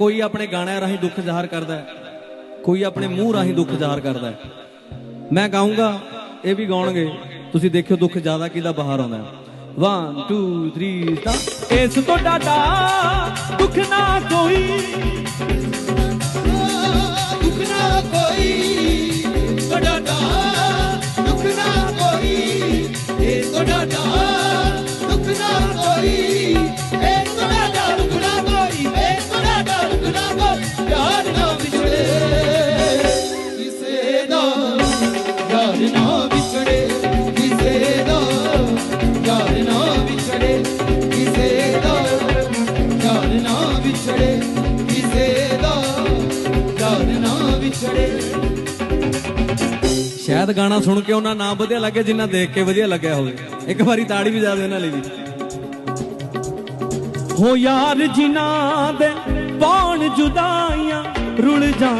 कोई अपने गाणिਆਂ राही दुख ਜ਼ਾਹਰ करदा है, कोई अपने मूँह राही दुख ਜ਼ਾਹਰ करदा है। मैं गाऊंगा, ये भी गाउणगे, तुसीं देखियो दुख ज़्यादा किहदा बाहर आउंदा है। 1 2 3 स्टार्ट। इस तो डाटा दुख ना कोई, दुख ना कोई, तो डाटा दुख ना कोई, ये तो डाटा दुख ना कोई, ये तो डाटा दुख ना कोई, ये तो डाटा दुख ना कोई। यार ना बिछड़े किसे दा, यार ना बिछड़े किसे दा, यार ना बिछड़े किसे दा, यार ना बिछड़े किसे दा, यार ना बिछड़े। शायद गाना सुन के उन्हें ना वधिया लगे जिन्ना देख के वधिया लग्या होवे। एक बारी ताड़ी भी जा दे इन्हां लई भी। हो यार जिन्हां दे पौण जुदाइयां रुल जा